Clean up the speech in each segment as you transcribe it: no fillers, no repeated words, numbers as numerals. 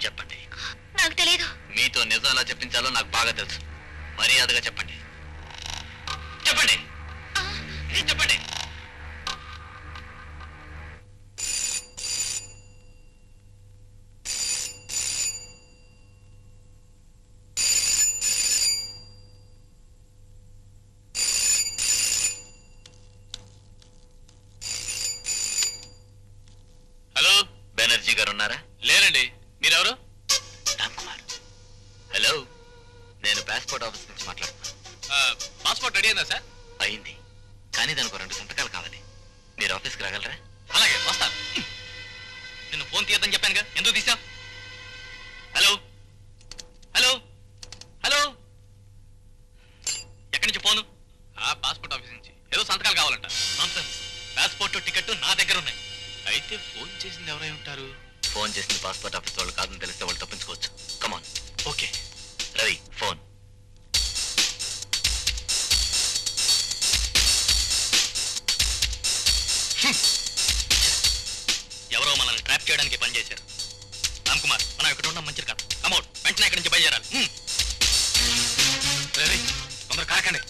చెప్పండి. నాకు తెలియదు. మీతో నిజం ఎలా చెప్పించాలో నాకు బాగా తెలుసు. మర్యాదగా చెప్పండి. చెప్పండి. చెప్పండి. హలో, బెనర్జీ గారు ఉన్నారా? లేరండి. మీరెవరు? రామ్ కుమార్. హలో, నేను పాస్పోర్ట్ ఆఫీస్ నుంచి మాట్లాడుతున్నాను. పాస్పోర్ట్ రెడీ అయిందా సార్? అయింది, కానీ దానికి 2 సంతకాలు కావాలి. మీరు ఆఫీస్కి రాగలరా? అలాగే, వస్తాను. నిన్ను ఫోన్ తీయద్దని చెప్పానుగా, ఎందుకు తీసావు? హలో హలో హలో, ఎక్కడి నుంచి ఫోను? పాస్పోర్ట్ ఆఫీస్ నుంచి. ఏదో సంతకాలు కావాలంట. పాస్పోర్ట్ టికెట్ నా దగ్గర ఉన్నాయి. అయితే ఫోన్ చేసింది ఎవరై ఉంటారు? ఫోన్ చేసింది పాస్పోర్ట్ ఆఫీస్ వాళ్ళు కాదని తెలిస్తే వాళ్ళు తప్పించుకోవచ్చు. కమాన్. Okay Ravi, phone. ఎవరో మనల్ని ట్రాప్ చేయడానికి పనిచేశారు. రామ్ కుమార్, మనం ఇక్కడ ఉండడం మంచిది కాదు. అమౌంట్ వెంటనే ఇక్కడి నుంచి బయలుదేరాలి. రవి, తొందర కాకండి.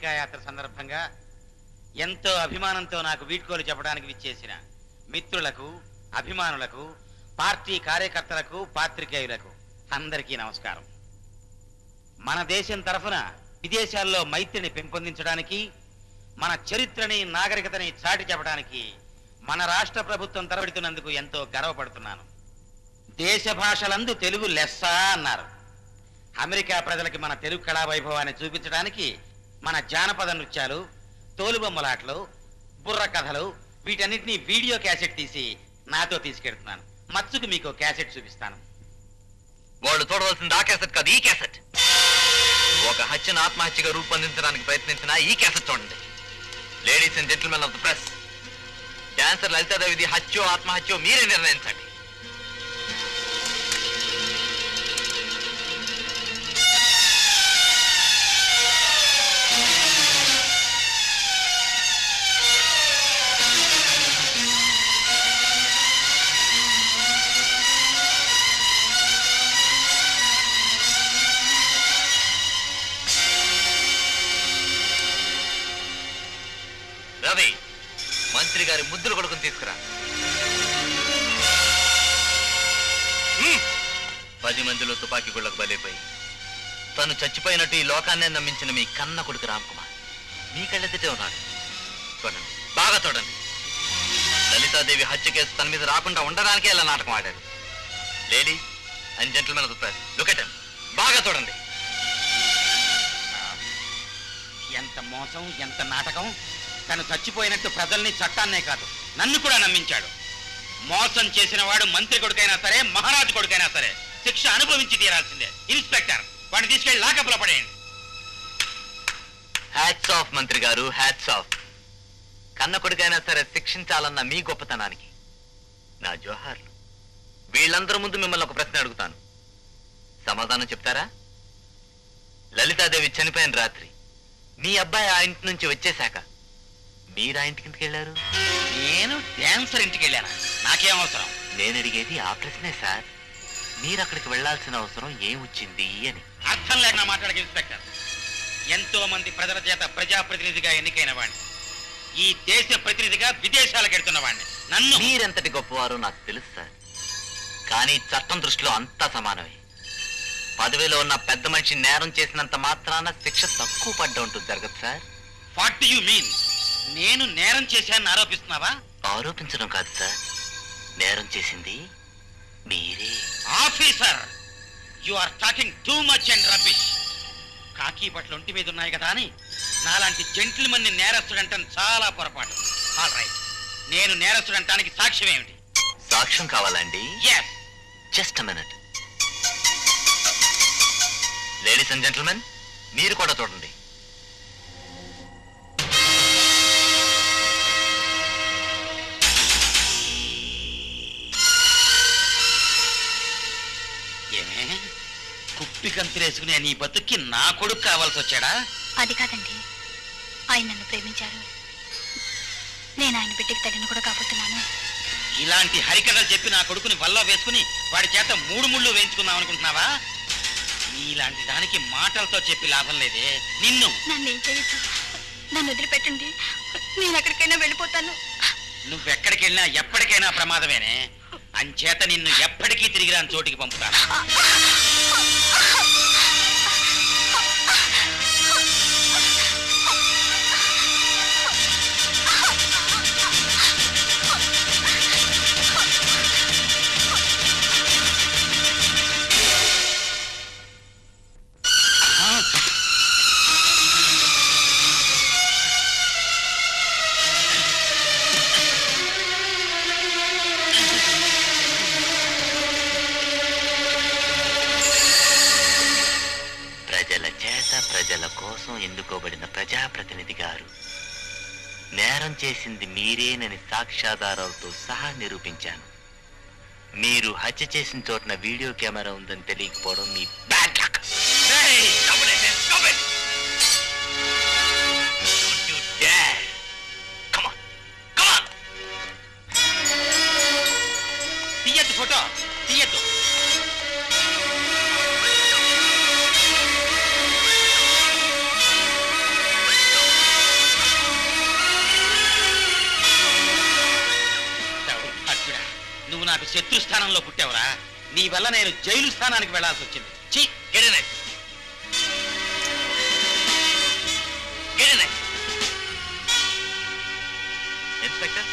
అమెరికా యాత్ర సందర్భంగా ఎంతో అభిమానంతో నాకు వీడ్కోలు చెప్పడానికి విచ్చేసిన మిత్రులకు, అభిమానులకు, పార్టీ కార్యకర్తలకు, పాత్రికేయులకు అందరికీ నమస్కారం. మన దేశం తరఫున విదేశాల్లో మైత్రిని పెంపొందించడానికి, మన చరిత్రని, నాగరికతని చాటి చెప్పడానికి మన రాష్ట్ర ప్రభుత్వం తరబడుతున్నందుకు ఎంతో గర్వపడుతున్నాను. దేశ భాషలందు తెలుగు లెస్స అన్నారు. అమెరికా ప్రజలకి మన తెలుగు కళా వైభవాన్ని చూపించడానికి మన జానపద నృత్యాలు, తోలుబొమ్మలాటలు, బుర్ర కథలు వీటన్నిటినీ వీడియో క్యాసెట్ తీసి నాతో తీసుకెళ్తున్నాను. మచ్చుకు మీకు క్యాసెట్ చూపిస్తాను. వాళ్ళు చూడవలసింది ఆ క్యాసెట్ కాదు, ఈ క్యాసెట్. ఒక హత్యను ఆత్మహత్యగా రూపొందించడానికి ప్రయత్నించిన ఈ క్యాసెట్ చూడండి. Ladies and gentlemen of the press, dancer లలితాదేవిది హత్యో ఆత్మహత్యో మీరే నిర్ణయించండి. రవి, మంత్రి గారి ముద్దులు కొడుకుని తీసుకురా. 10 మందిలో తుపాకీ గుళ్ళకు బలైపోయి తను చచ్చిపోయినట్టు ఈ లోకాన్నే నమ్మించిన మీ కన్న కొడుకు రామ్ కుమార్ మీ కళ్ళెత్తితే ఉన్నాడు. చూడండి, బాగా చూడండి. లలితాదేవి హత్య కేసు తన మీద రాకుండా ఉండడానికే ఇలా నాటకం ఆడారు. Ladies and gentlemen of the press, look at him. బాగా చూడండి. ఎంత మోసం, ఎంత నాటకం! తను చచ్చిపోయినట్టు ప్రజల్ని, చట్టాన్నే కాదు నన్ను కూడా నమ్మించాడు. మోసం చేసిన వాడు మంత్రి కొడుకైనా సరే, మహారాజు కొడుకైనా సరే శిక్ష అనుభవించి తీరాల్సిందే. ఇన్స్పెక్టర్, వాడిని తీసుకెళ్లి లాకప్లో పడేయండి. హ్యాట్స్ ఆఫ్ మంత్రి గారు, హ్యాట్స్ ఆఫ్. కన్న కొడుకైనా సరే శిక్షించాలన్న మీ గొప్పతనానికి నా జోహార్లు. వీళ్ళందరూ ముందు మిమ్మల్ని ఒక ప్రశ్న అడుగుతాను, సమాధానం చెప్తారా? లలితాదేవి చనిపోయిన రాత్రి మీ అబ్బాయి ఆ ఇంటి నుంచి వచ్చేశాక మీరు ఆ ఇంటికి ఎందుకు వెళ్ళారు? నేను డాన్సర్ ఇంటికి వెళ్ళాను, నాకేం అవసరం? నేను అడిగేది ఆ ప్రశ్నే సార్. మీరు అక్కడికి వెళ్లాల్సిన అవసరం ఏమొచ్చింది అని. అర్థం లేక మాట్లాడక ఇన్స్పెక్టర్. ఎంతో మంది ప్రజల చేత ప్రజాప్రతినిధిగా ఎన్నికైన వాడిని, ఈ దేశ ప్రతినిధిగా విదేశాలకు వెళ్తున్న వాడిని నన్ను... మీరెంతటి గొప్పవారో నాకు తెలుసు సార్, కానీ చట్టం దృష్టిలో అంతా సమానమే. పదవిలో ఉన్న పెద్ద మనిషి నేరం చేసినంత మాత్రాన శిక్ష తక్కువ పడ్డ ఉంటుంది జరగదు sir. What do you mean? నేను నేరం చేశానని ఆరోపిస్తున్నావా? ఆరోపించడం కాదు సార్, నేరం చేసింది మీరే. Officer, you are talking too much and rubbish. కాకి బట్టలు ఒంటి మీద ఉన్నాయి కదా అని నాలాంటి జెంటిల్మెన్ ని నేరస్తుడంటాం చాలా పొరపాటు. ఆల్ రైట్, నేను నేరస్తుడంటానికి సాక్ష్యం ఏమిటి? సాక్ష్యం కావాలండి? yes. Just a minute. Ladies and gentlemen, మీరు కూడా చూడండి. ఏమే కుప్పి కంతిరేసుకునే నీ బతుక్కి నా కొడుకు కావాల్సి వచ్చాడా? అది కాదండి, ఆయన నన్ను ప్రేమించారు. నేను ఆయన బిడ్డకి తల్లిని కూడా కాబోతున్నాను. ఇలాంటి హరికథలు చెప్పి నా కొడుకుని వల్ల వేసుకుని వాడి చేత 3 ముళ్ళు వేయించుకుందాం అనుకుంటున్నావా? నీలాంటి దానికి మాటలతో చెప్పి లాభం లేదే. నిన్ను... నన్నేం చేయొచ్చు, నన్ను వదిలిపెట్టండి, నేను ఎక్కడికైనా వెళ్ళిపోతాను. నువ్వెక్కడికి వెళ్ళినా ఎప్పటికైనా ప్రమాదమేనే. అంచేత నిన్ను ఎప్పటికీ తిరిగి రాని చోటికి పంపుతాను. ప్రజల కోసం ఎన్నుకోబడిన ప్రజాప్రతినిధి గారు నేరం చేసింది మీరేనని సాక్ష్యాధారాలతో సహా నిరూపించాను. మీరు హత్య చేసిన చోటన వీడియో కెమెరా ఉందని తెలియకపోవడం మీ బ్యాడ్ లక్. తీయద్దు ఫోటో, తీయద్దు. స్థానంలో పుట్టావురా. నీ వల్ల నేను జైలు స్థానానికి వెళ్లాల్సి వచ్చింది. చీ, ఇన్స్పెక్టర్,